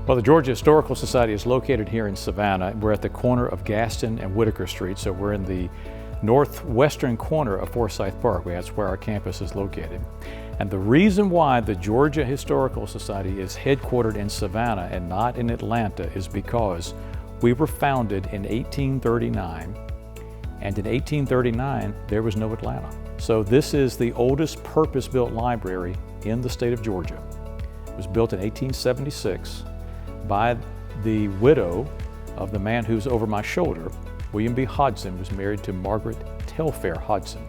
Well, the Georgia Historical Society is located here in Savannah. We're at the corner of Gaston and Whitaker Street, so we're in the northwestern corner of Forsyth Park. That's where our campus is located. And the reason why the Georgia Historical Society is headquartered in Savannah and not in Atlanta is because we were founded in 1839, and in 1839 there was no Atlanta. So this is the oldest purpose-built library in the state of Georgia. It was built in 1876 by the widow of the man who's over my shoulder. William B. Hodgson was married to Margaret Telfair Hodgson.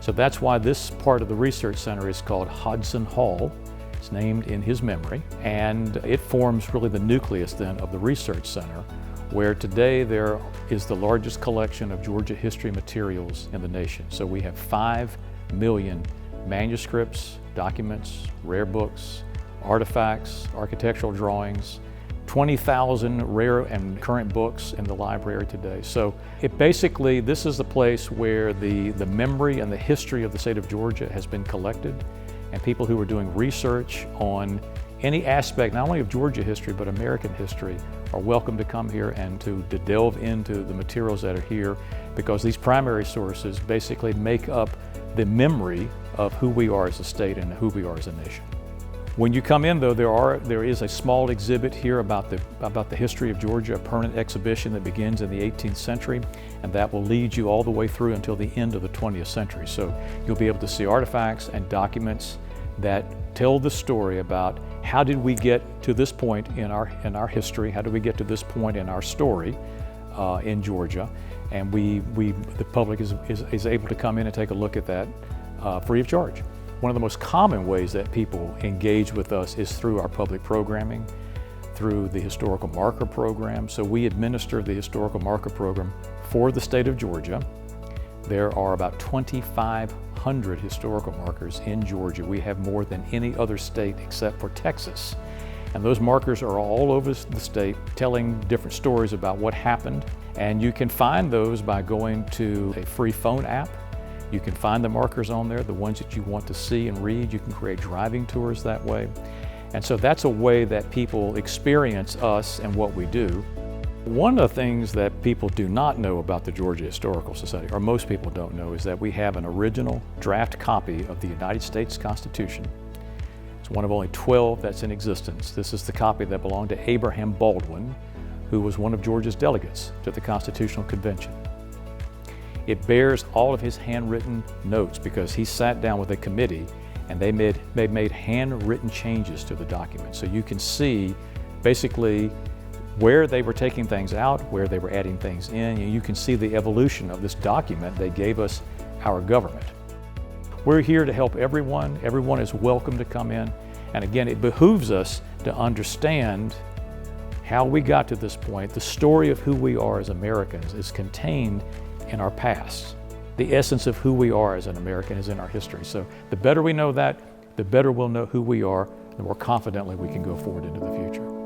So that's why this part of the research center is called Hodgson Hall. It's named in his memory, and it forms really the nucleus then of the research center, where today there is the largest collection of Georgia history materials in the nation. So we have 5 million manuscripts, documents, rare books, artifacts, architectural drawings, 20,000 rare and current books in the library today. So this is the place where the memory and the history of the state of Georgia has been collected, and people who are doing research on any aspect, not only of Georgia history, but American history, are welcome to come here and to delve into the materials that are here, because these primary sources basically make up the memory of who we are as a state and who we are as a nation. When you come in, though, there is a small exhibit here about the history of Georgia, a permanent exhibition that begins in the 18th century, and that will lead you all the way through until the end of the 20th century. So you'll be able to see artifacts and documents that tell the story about how did we get to this point in our history, how did we get to this point in our story in Georgia, and the public is able to come in and take a look at that free of charge. One of the most common ways that people engage with us is through our public programming, through the historical marker program. So we administer the historical marker program for the state of Georgia. There are about 2,500 historical markers in Georgia. We have more than any other state except for Texas. And those markers are all over the state telling different stories about what happened. And you can find those by going to a free phone app. You can find the markers on there, the ones that you want to see and read. You can create driving tours that way. And so that's a way that people experience us and what we do. One of the things that people do not know about the Georgia Historical Society, or most people don't know, is that we have an original draft copy of the United States Constitution. It's one of only 12 that's in existence. This is the copy that belonged to Abraham Baldwin, who was one of Georgia's delegates to the Constitutional Convention. It bears all of his handwritten notes because he sat down with a committee and they made handwritten changes to the document. So you can see basically where they were taking things out, where they were adding things in, and you can see the evolution of this document they gave us, our government. We're here to help everyone. Everyone is welcome to come in. And again, it behooves us to understand how we got to this point. The story of who we are as Americans is contained in our past. The essence of who we are as an American is in our history. So the better we know that, the better we'll know who we are, the more confidently we can go forward into the future.